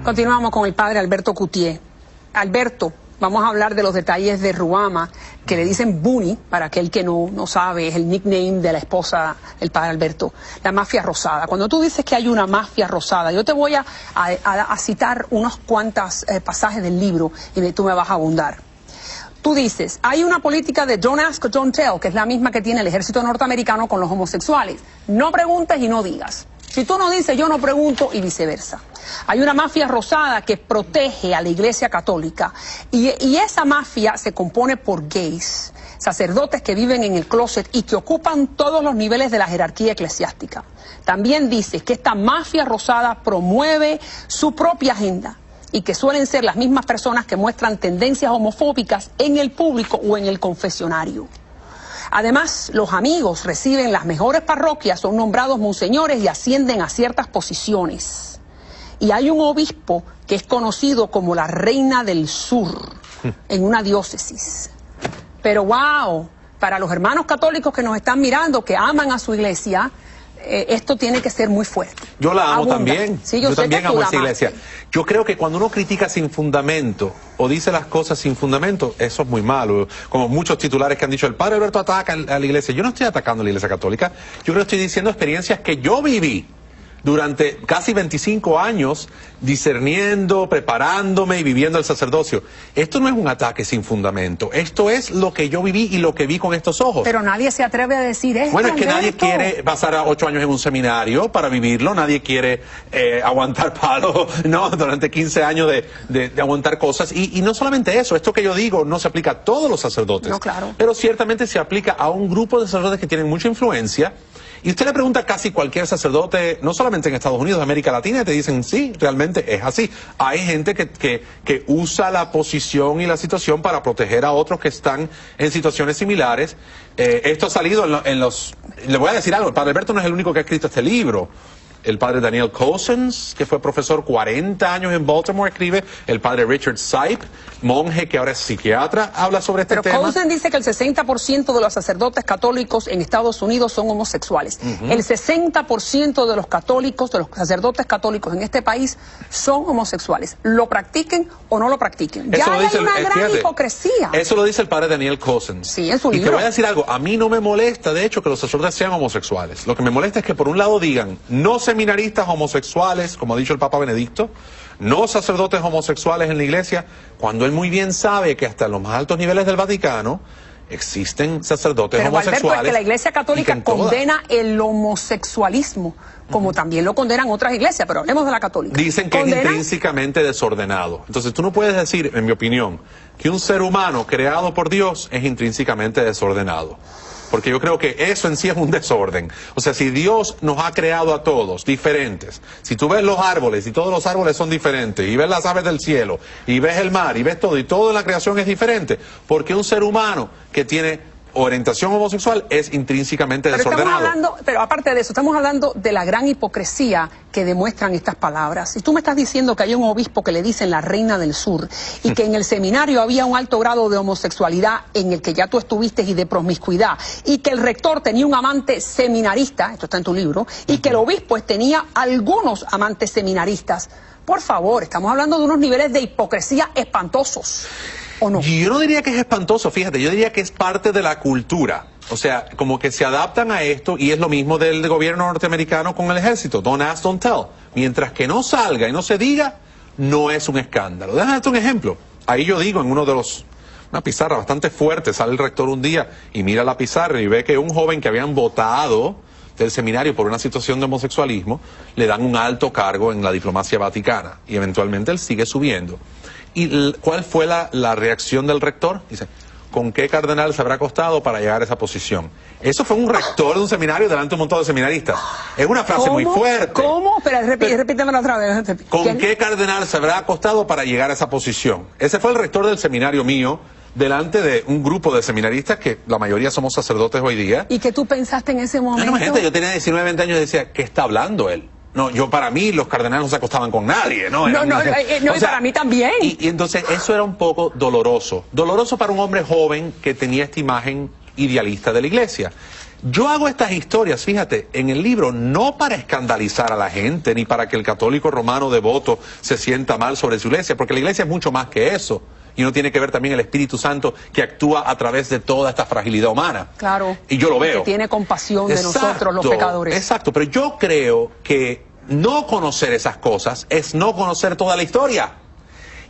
Continuamos con el padre Alberto Cutié. Alberto, vamos a hablar de los detalles de Ruama, que le dicen Bunny, para aquel que no sabe, es el nickname de la esposa del padre Alberto, la mafia rosada. Cuando tú dices que hay una mafia rosada, yo te voy a citar unos cuantos pasajes del libro y tú me vas a abundar. Tú dices, hay una política de don't ask, don't tell, que es la misma que tiene el ejército norteamericano con los homosexuales. No preguntes y no digas. Si tú no dices, yo no pregunto, y viceversa. Hay una mafia rosada que protege a la Iglesia Católica y esa mafia se compone por gays, sacerdotes que viven en el closet y que ocupan todos los niveles de la jerarquía eclesiástica. También dice que esta mafia rosada promueve su propia agenda y que suelen ser las mismas personas que muestran tendencias homofóbicas en el público o en el confesionario. Además, los amigos reciben las mejores parroquias, son nombrados monseñores y ascienden a ciertas posiciones. Y hay un obispo que es conocido como la Reina del Sur en una diócesis. Pero wow, para los hermanos católicos que nos están mirando, que aman a su iglesia, esto tiene que ser muy fuerte. Yo la amo también. Sí, yo también amo esa iglesia. Yo creo que cuando uno critica sin fundamento o dice las cosas sin fundamento, eso es muy malo. Como muchos titulares que han dicho, el padre Alberto ataca a la iglesia. Yo no estoy atacando a la iglesia católica. Yo creo que estoy diciendo experiencias que yo viví durante casi 25 años discerniendo, preparándome y viviendo el sacerdocio. Esto no es un ataque sin fundamento. Esto es lo que yo viví y lo que vi con estos ojos. Pero nadie se atreve a decir esto. Bueno, es que nadie quiere pasar a 8 años en un seminario para vivirlo. Nadie quiere aguantar palo, ¿no? Durante 15 años de aguantar cosas. Y no solamente eso. Esto que yo digo no se aplica a todos los sacerdotes. No, claro. Pero ciertamente se aplica a un grupo de sacerdotes que tienen mucha influencia. Y usted le pregunta a casi cualquier sacerdote, no solamente en Estados Unidos, América Latina, y te dicen, sí, realmente es así. Hay gente que usa la posición y la situación para proteger a otros que están en situaciones similares. Esto ha salido en los... Le voy a decir algo, el padre Alberto no es el único que ha escrito este libro. El padre Daniel Cousins, que fue profesor 40 años en Baltimore, escribe. El padre Richard Sipe, monje que ahora es psiquiatra, habla sobre este tema. Pero Cousins dice que el 60% de los sacerdotes católicos en Estados Unidos son homosexuales. El 60% de los católicos, de los sacerdotes católicos en este país son homosexuales. Lo practiquen o no lo practiquen. Ya hay una gran hipocresía. Eso lo dice el padre Daniel Cousins. Sí, en su libro. Y te voy a decir algo, a mí no me molesta, de hecho, que los sacerdotes sean homosexuales. Lo que me molesta es que por un lado digan, no seminaristas homosexuales, como ha dicho el Papa Benedicto, no sacerdotes homosexuales en la iglesia, cuando él muy bien sabe que hasta en los más altos niveles del Vaticano existen sacerdotes homosexuales. Alberto, es que la Iglesia Católica condena el homosexualismo, como también lo condenan otras iglesias, pero hablemos de la católica. Dicen que es intrínsecamente desordenado. Entonces tú no puedes decir, en mi opinión, que un ser humano creado por Dios es intrínsecamente desordenado. Porque yo creo que eso en sí es un desorden. O sea, si Dios nos ha creado a todos diferentes, si tú ves los árboles y todos los árboles son diferentes, y ves las aves del cielo, y ves el mar, y ves todo, y todo en la creación es diferente, porque un ser humano que tiene orientación homosexual es intrínsecamente desordenado. Pero aparte de eso, estamos hablando de la gran hipocresía que demuestran estas palabras. Si tú me estás diciendo que hay un obispo que le dicen la Reina del Sur y que en el seminario había un alto grado de homosexualidad en el que ya tú estuviste y de promiscuidad, y que el rector tenía un amante seminarista, esto está en tu libro, y que el obispo tenía algunos amantes seminaristas, por favor, estamos hablando de unos niveles de hipocresía espantosos. ¿O no? Yo no diría que es espantoso, fíjate, yo diría que es parte de la cultura. O sea, como que se adaptan a esto, y es lo mismo del gobierno norteamericano con el ejército. Don't ask, don't tell. Mientras que no salga y no se diga, no es un escándalo. Déjame darte un ejemplo. Ahí yo digo, en una pizarra bastante fuerte, sale el rector un día y mira la pizarra y ve que un joven que habían votado del seminario por una situación de homosexualismo, le dan un alto cargo en la diplomacia vaticana. Y eventualmente él sigue subiendo. ¿Y cuál fue la reacción del rector? Dice, ¿con qué cardenal se habrá acostado para llegar a esa posición? Eso fue un rector de un seminario delante de un montón de seminaristas. Es una frase muy fuerte. ¿Cómo? Pero repítemelo otra vez. ¿Con qué cardenal se habrá acostado para llegar a esa posición? Ese fue el rector del seminario mío, delante de un grupo de seminaristas que la mayoría somos sacerdotes hoy día. ¿Y qué tú pensaste en ese momento? No, gente, yo tenía 19, 20 años y decía, ¿qué está hablando él? No, para mí los cardenales no se acostaban con nadie, ¿no? Y para mí también. Y entonces eso era un poco doloroso. Doloroso para un hombre joven que tenía esta imagen idealista de la iglesia. Yo hago estas historias, fíjate, en el libro no para escandalizar a la gente, ni para que el católico romano devoto se sienta mal sobre su iglesia, porque la iglesia es mucho más que eso. Y uno tiene que ver también el Espíritu Santo que actúa a través de toda esta fragilidad humana. Claro. Y yo lo veo. Que tiene compasión de nosotros los pecadores. Exacto, pero yo creo que no conocer esas cosas es no conocer toda la historia.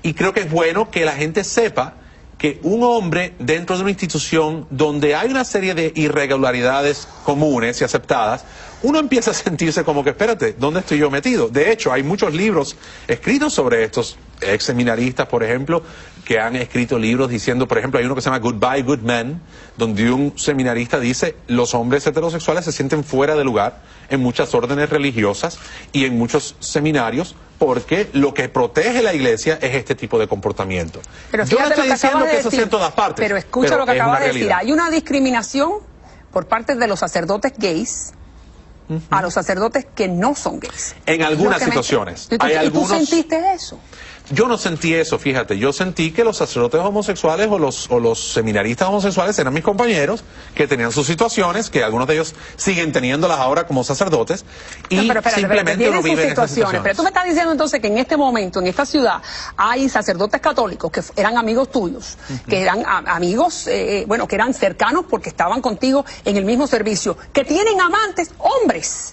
Y creo que es bueno que la gente sepa que un hombre dentro de una institución donde hay una serie de irregularidades comunes y aceptadas, uno empieza a sentirse como que, espérate, ¿dónde estoy yo metido? De hecho, hay muchos libros escritos sobre estos ex seminaristas, por ejemplo, que han escrito libros diciendo, por ejemplo, hay uno que se llama Goodbye Good Men, donde un seminarista dice, los hombres heterosexuales se sienten fuera de lugar en muchas órdenes religiosas y en muchos seminarios, porque lo que protege la iglesia es este tipo de comportamiento. Pero yo no estoy diciendo que eso decir, sea en todas partes. Pero escucha lo que acabas de decir. Realidad. Hay una discriminación por parte de los sacerdotes gays a los sacerdotes que no son gays. En algunas situaciones. ¿Y tú sentiste eso? Yo no sentí eso, fíjate. Yo sentí que los sacerdotes homosexuales o los seminaristas homosexuales eran mis compañeros, que tenían sus situaciones, que algunos de ellos siguen teniéndolas ahora como sacerdotes, y simplemente uno vive en esas situaciones. Pero tú me estás diciendo entonces que en este momento, en esta ciudad, hay sacerdotes católicos que eran amigos tuyos, que eran amigos, bueno, que eran cercanos porque estaban contigo en el mismo servicio, que tienen amantes hombres.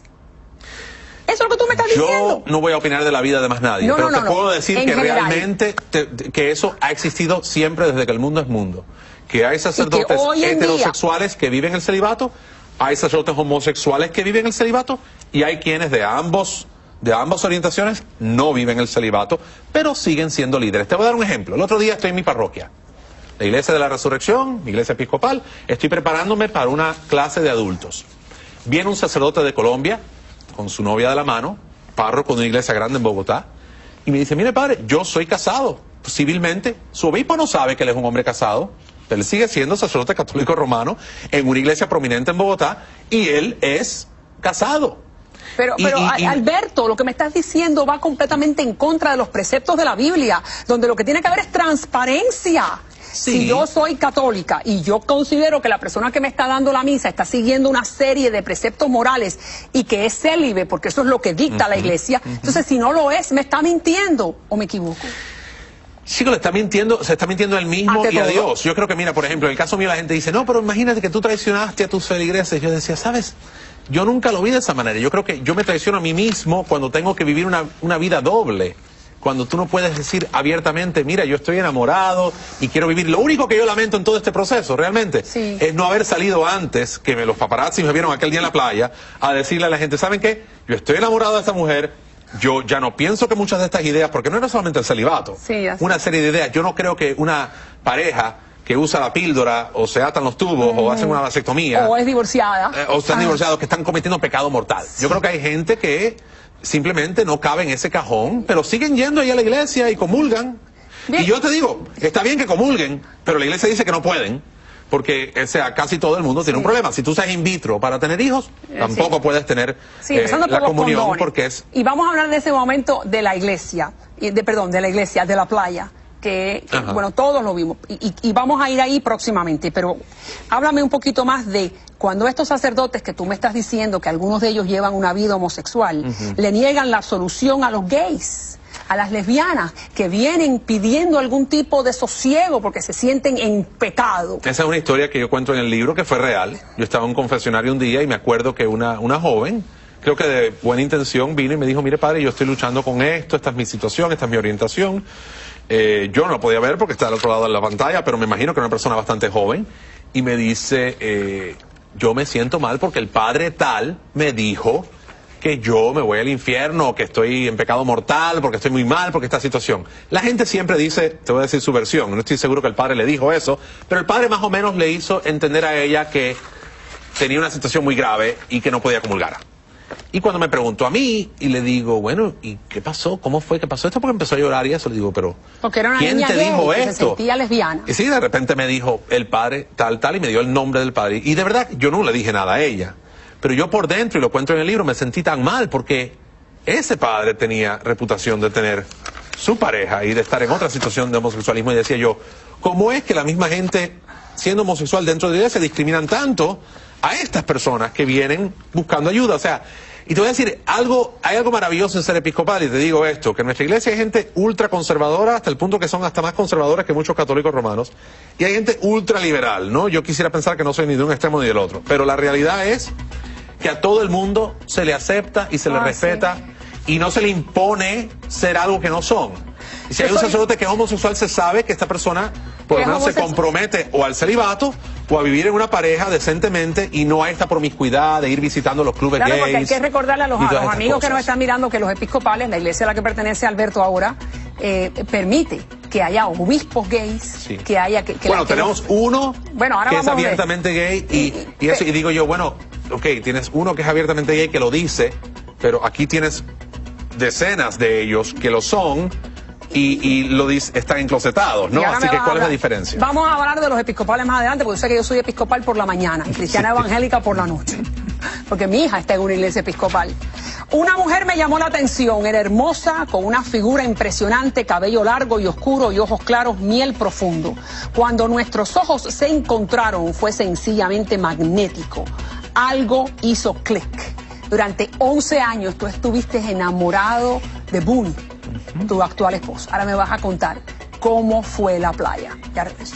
Eso es lo que tú me estás diciendo. Yo no voy a opinar de la vida de más nadie, pero te puedo decir que general, realmente que eso ha existido siempre desde que el mundo es mundo. Que hay sacerdotes heterosexuales que viven el celibato, hay sacerdotes homosexuales que viven el celibato, y hay quienes de ambas orientaciones no viven el celibato, pero siguen siendo líderes. Te voy a dar un ejemplo. El otro día estoy en mi parroquia, la Iglesia de la Resurrección, mi iglesia episcopal, estoy preparándome para una clase de adultos. Viene un sacerdote de Colombia, con su novia de la mano, párroco de una iglesia grande en Bogotá, y me dice, mire padre, yo soy casado civilmente, su obispo no sabe que él es un hombre casado, él sigue siendo sacerdote católico romano en una iglesia prominente en Bogotá, y él es casado. Pero Alberto, lo que me estás diciendo va completamente en contra de los preceptos de la Biblia, donde lo que tiene que haber es transparencia. Sí. Si yo soy católica y yo considero que la persona que me está dando la misa está siguiendo una serie de preceptos morales y que es célibe, porque eso es lo que dicta la iglesia, entonces si no lo es, ¿me está mintiendo o me equivoco? Chico, se está mintiendo él mismo y a Dios. Yo creo que, mira, por ejemplo, en el caso mío la gente dice, no, pero imagínate que tú traicionaste a tus feligreses. Yo decía, ¿sabes? Yo nunca lo vi de esa manera. Yo creo que yo me traiciono a mí mismo cuando tengo que vivir una vida doble. Cuando tú no puedes decir abiertamente, mira, yo estoy enamorado y quiero vivir. Lo único que yo lamento en todo este proceso, realmente, es no haber salido antes, que los paparazzi me vieron aquel día en la playa, a decirle a la gente, ¿saben qué? Yo estoy enamorado de esta mujer, yo ya no pienso que muchas de estas ideas, porque no era solamente el celibato, una serie de ideas. Yo no creo que una pareja que usa la píldora, o se atan los tubos, o hacen una vasectomía, o es divorciada, o están divorciados, que están cometiendo pecado mortal. Yo creo que hay gente que simplemente no cabe en ese cajón, pero siguen yendo ahí a la iglesia y comulgan. Bien. Y yo te digo, está bien que comulguen, pero la iglesia dice que no pueden, porque casi todo el mundo tiene un problema. Si tú usas in vitro para tener hijos, tampoco puedes tener la comunión, condones, porque es... Y vamos a hablar de ese momento de la iglesia, de la playa, que bueno, todos lo vimos, y vamos a ir ahí próximamente, pero háblame un poquito más de cuando estos sacerdotes que tú me estás diciendo que algunos de ellos llevan una vida homosexual, le niegan la solución a los gays, a las lesbianas, que vienen pidiendo algún tipo de sosiego porque se sienten en pecado. Esa es una historia que yo cuento en el libro que fue real. Yo estaba en un confesionario un día y me acuerdo que una joven, creo que de buena intención, vino y me dijo, mire padre, yo estoy luchando con esto, esta es mi situación, esta es mi orientación. Yo no lo podía ver porque está al otro lado de la pantalla, pero me imagino que era una persona bastante joven, y me dice, yo me siento mal porque el padre tal me dijo que yo me voy al infierno, que estoy en pecado mortal, porque estoy muy mal, porque esta situación. La gente siempre dice, te voy a decir su versión, no estoy seguro que el padre le dijo eso, pero el padre más o menos le hizo entender a ella que tenía una situación muy grave y que no podía comulgar. Y cuando me preguntó a mí, y le digo, bueno, ¿y qué pasó? ¿Cómo fue que pasó esto? Porque empezó a llorar y eso. Le digo, pero ¿quién te dijo esto? Se sentía lesbiana. Y sí, de repente me dijo, el padre tal, y me dio el nombre del padre. Y de verdad, yo no le dije nada a ella. Pero yo por dentro, y lo cuento en el libro, me sentí tan mal porque ese padre tenía reputación de tener su pareja y de estar en otra situación de homosexualismo. Y decía yo, ¿cómo es que la misma gente, siendo homosexual dentro de ella, se discriminan tanto a estas personas que vienen buscando ayuda. O sea, y te voy a decir, hay algo maravilloso en ser episcopal, y te digo esto, que en nuestra iglesia hay gente ultra conservadora, hasta el punto que son hasta más conservadores que muchos católicos romanos, y hay gente ultra liberal, ¿no? Yo quisiera pensar que no soy ni de un extremo ni del otro, pero la realidad es que a todo el mundo se le acepta y se le respeta, y no se le impone ser algo que no son. Y si hay un sacerdote que es homosexual, se sabe que esta persona por lo menos se compromete o al celibato o a vivir en una pareja decentemente y no a esta promiscuidad de ir visitando los clubes gays. Porque hay que recordarle a los amigos que nos están mirando que los episcopales, la iglesia a la que pertenece Alberto ahora, permite que haya obispos gays, que haya... bueno, tenemos uno que es abiertamente gay y digo yo, bueno, ok, tienes uno que es abiertamente gay que lo dice, pero aquí tienes decenas de ellos que lo son y lo están enclosetados, ¿no? Así que, ¿cuál es la diferencia? Vamos a hablar de los episcopales más adelante, porque yo sé que yo soy episcopal por la mañana y cristiana evangélica por la noche, porque mi hija está en una iglesia episcopal. Una mujer me llamó la atención, era hermosa, con una figura impresionante, cabello largo y oscuro y ojos claros, miel profundo. Cuando nuestros ojos se encontraron fue sencillamente magnético. Algo hizo clic. Durante 11 años tú estuviste enamorado de Booney, tu actual esposa. Ahora me vas a contar cómo fue la playa. Ya regreso.